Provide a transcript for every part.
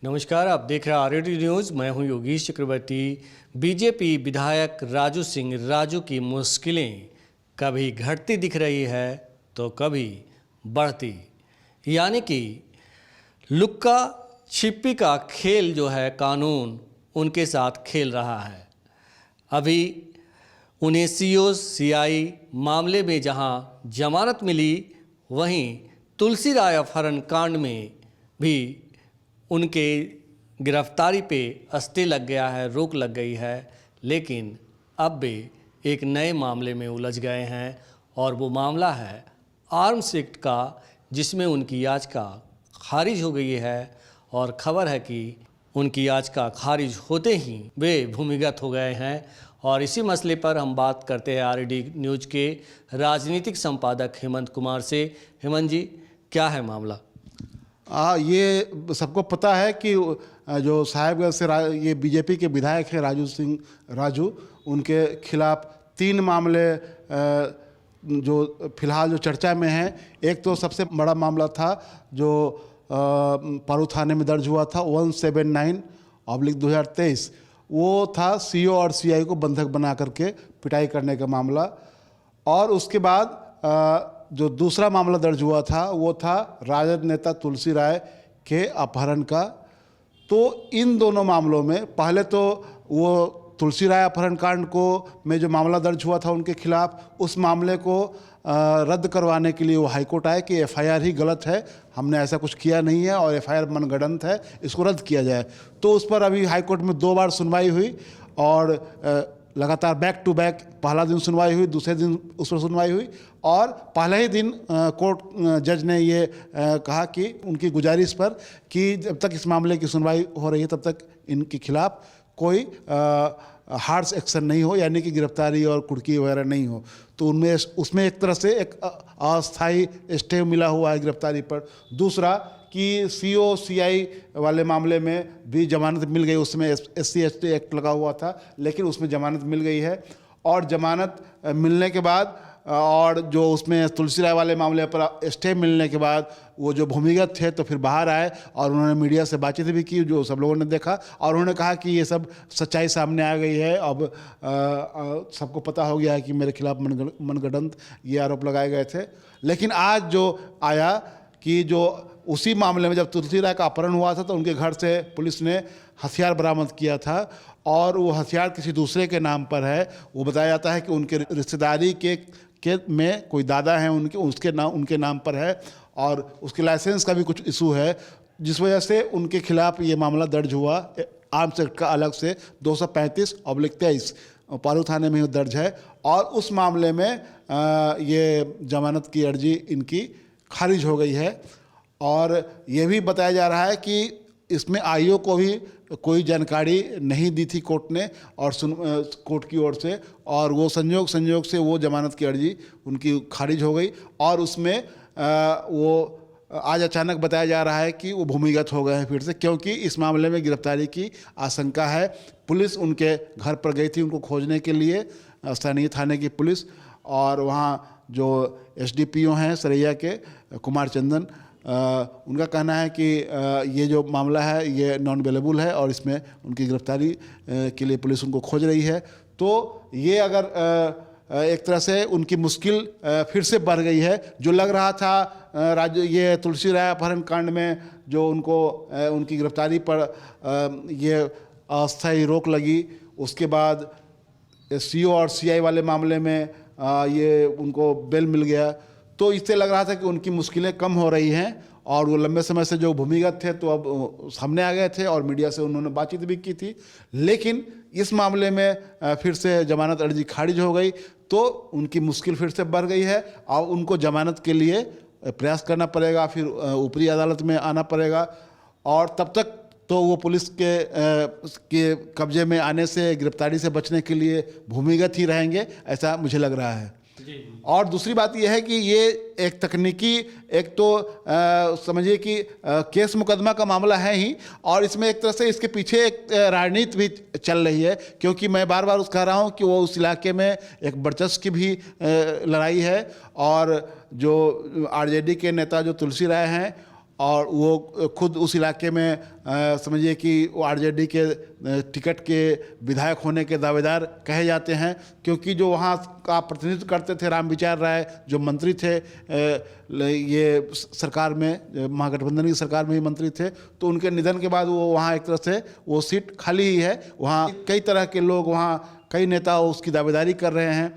नमस्कार, आप देख रहे हैं आरएडी न्यूज़। मैं हूं योगेश चक्रवर्ती। बीजेपी विधायक राजू सिंह राजू की मुश्किलें कभी घटती दिख रही है तो कभी बढ़ती, यानी कि लुक्का छिपी का खेल जो है कानून उनके साथ खेल रहा है। अभी उन्हें सीओ-सीआई मामले में जहां जमानत मिली, वहीं तुलसी राय अपहरण कांड में भी उनके गिरफ्तारी पे अस्ते लग गया है, रोक लग गई है। लेकिन अब वे एक नए मामले में उलझ गए हैं और वो मामला है आर्म्स एक्ट का, जिसमें उनकी याचिका खारिज हो गई है। और खबर है कि उनकी याचिका खारिज होते ही वे भूमिगत हो गए हैं। और इसी मसले पर हम बात करते हैं आरएडी न्यूज़ के राजनीतिक संपादक हेमंत कुमार से। हेमंत जी, क्या है मामला? ये सबको पता है कि जो साहेबगंज से ये बीजेपी के विधायक हैं राजू सिंह राजू, उनके खिलाफ 3 मामले जो फिलहाल जो चर्चा में हैं। एक तो सबसे बड़ा मामला था जो पारू थाने में दर्ज हुआ था 179/2023। वो था सीओ और सीआई को बंधक बना करके पिटाई करने का मामला। और उसके बाद जो दूसरा मामला दर्ज हुआ था वो था राजद नेता तुलसी राय के अपहरण का। तो इन दोनों मामलों में पहले तो वो तुलसी राय अपहरण कांड को में जो मामला दर्ज हुआ था उनके खिलाफ, उस मामले को रद्द करवाने के लिए वो हाईकोर्ट आए कि एफआईआर ही गलत है, हमने ऐसा कुछ किया नहीं है और एफआईआर मनगढ़ंत है, इसको रद्द किया जाए। तो उस पर अभी हाईकोर्ट में 2 बार सुनवाई हुई और लगातार बैक टू बैक पहला दिन सुनवाई हुई, दूसरे दिन उस पर सुनवाई हुई। और पहले ही दिन कोर्ट जज ने ये कहा कि उनकी गुजारिश पर कि जब तक इस मामले की सुनवाई हो रही है तब तक इनके खिलाफ कोई हार्श एक्शन नहीं हो, यानी कि गिरफ्तारी और कुर्की वगैरह नहीं हो। तो उनमें उसमें एक तरह से एक अस्थायी स्टे मिला हुआ है गिरफ्तारी पर। दूसरा कि सीओ-सीआई वाले मामले में भी जमानत मिल गई, उसमें SC/ST एक्ट लगा हुआ था, लेकिन उसमें जमानत मिल गई है। और जमानत मिलने के बाद और जो उसमें तुलसी राय वाले मामले पर स्टे मिलने के बाद वो जो भूमिगत थे तो फिर बाहर आए और उन्होंने मीडिया से बातचीत भी की, जो सब लोगों ने देखा। और उन्होंने कहा कि ये सब सच्चाई सामने आ गई है, अब सबको पता हो गया है कि मेरे खिलाफ मनगढ़ंत ये आरोप लगाए गए थे। लेकिन आज जो आया कि जो उसी मामले में जब तुलसी राय का अपहरण हुआ था तो उनके घर से पुलिस ने हथियार बरामद किया था और वो हथियार किसी दूसरे के नाम पर है। वो बताया जाता है कि उनके रिश्तेदारी के में कोई दादा हैं उनके नाम पर है और उसके लाइसेंस का भी कुछ इशू है, जिस वजह से उनके खिलाफ ये मामला दर्ज हुआ। आर्म्स एक्ट का अलग से 235/23 पारू थाने में दर्ज है। और उस मामले में ये जमानत की अर्जी इनकी खारिज हो गई है। और ये भी बताया जा रहा है कि इसमें आईओ को भी कोई जानकारी नहीं दी थी कोर्ट ने और कोर्ट की ओर से, और वो संयोग से वो जमानत की अर्जी उनकी खारिज हो गई। और उसमें वो आज अचानक बताया जा रहा है कि वो भूमिगत हो गए हैं फिर से, क्योंकि इस मामले में गिरफ्तारी की आशंका है। पुलिस उनके घर पर गई थी उनको खोजने के लिए, स्थानीय थाने की पुलिस। और वहाँ जो SDPO हैं सरैया के कुमार चंदन, उनका कहना है कि ये जो मामला है ये नॉन अवेलेबल है और इसमें उनकी गिरफ्तारी के लिए पुलिस उनको खोज रही है। तो ये अगर एक तरह से उनकी मुश्किल फिर से बढ़ गई है। जो लग रहा था ये तुलसी राय अपहरण कांड में जो उनकी गिरफ्तारी पर ये अस्थायी रोक लगी, उसके बाद CO और CI वाले मामले में ये उनको बेल मिल गया, तो इससे लग रहा था कि उनकी मुश्किलें कम हो रही हैं। और वो लंबे समय से जो भूमिगत थे तो अब सामने आ गए थे और मीडिया से उन्होंने बातचीत भी की थी। लेकिन इस मामले में फिर से जमानत अर्जी खारिज हो गई तो उनकी मुश्किल फिर से बढ़ गई है। और उनको जमानत के लिए प्रयास करना पड़ेगा, फिर ऊपरी अदालत में आना पड़ेगा। और तब तक तो वो पुलिस के कब्जे में आने से, गिरफ्तारी से बचने के लिए भूमिगत ही रहेंगे, ऐसा मुझे लग रहा है। और दूसरी बात यह है कि ये एक तकनीकी, एक तो समझिए कि केस मुकदमा का मामला है ही, और इसमें एक तरह से इसके पीछे एक राजनीति भी चल रही है। क्योंकि मैं बार बार कह रहा हूँ कि वो उस इलाके में एक वर्चस्व की भी लड़ाई है। और जो RJD के नेता जो तुलसी राय हैं और वो खुद उस इलाके में समझिए कि वो आरजेडी के टिकट के विधायक होने के दावेदार कहे जाते हैं, क्योंकि जो वहाँ का प्रतिनिधित्व करते थे रामविचार राय, जो मंत्री थे ये सरकार में, महागठबंधन की सरकार में ही मंत्री थे, तो उनके निधन के बाद वो वहाँ एक तरह से वो सीट खाली ही है। वहाँ कई तरह के लोग, वहाँ कई नेता उसकी दावेदारी कर रहे हैं।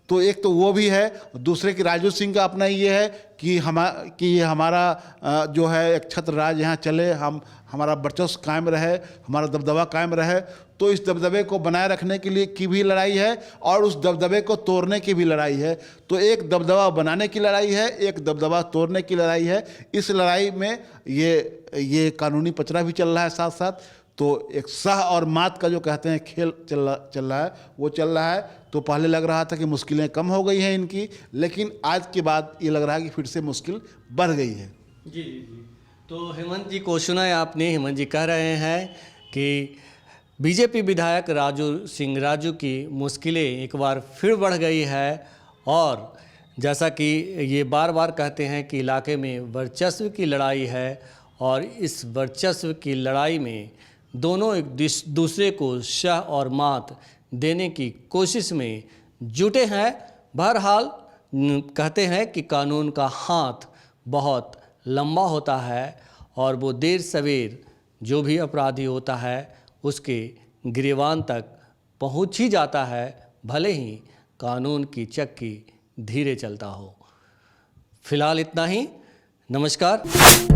तो एक तो वो भी है, दूसरे की राजू सिंह का अपना ये है कि ये हमारा जो है एक छत्र राज यहाँ चले, हमारा वर्चस्व कायम रहे, हमारा दबदबा कायम रहे। तो इस दबदबे को बनाए रखने के लिए की भी लड़ाई है और उस दबदबे को तोड़ने की भी लड़ाई है। तो एक दबदबा बनाने की लड़ाई है, एक दबदबा तोड़ने की लड़ाई है। इस लड़ाई में ये कानूनी पचड़ा भी चल रहा है साथ साथ। तो एक सह और मात का जो कहते हैं खेल चल रहा है, वो चल रहा है। तो पहले लग रहा था कि मुश्किलें कम हो गई हैं इनकी, लेकिन आज के बाद ये लग रहा है कि फिर से मुश्किल बढ़ गई है। जी। तो हेमंत जी को सुना है आपने, हेमंत जी कह रहे हैं कि बीजेपी विधायक राजू सिंह राजू की मुश्किलें एक बार फिर बढ़ गई है। और जैसा कि ये बार बार कहते हैं कि इलाके में वर्चस्व की लड़ाई है और इस वर्चस्व की लड़ाई में दोनों एक दूसरे को शह और मात देने की कोशिश में जुटे हैं। बहरहाल कहते हैं कि कानून का हाथ बहुत लंबा होता है और वो देर सवेर जो भी अपराधी होता है उसके गिरेबान तक पहुंच ही जाता है, भले ही कानून की चक्की धीरे चलता हो। फिलहाल इतना ही। नमस्कार।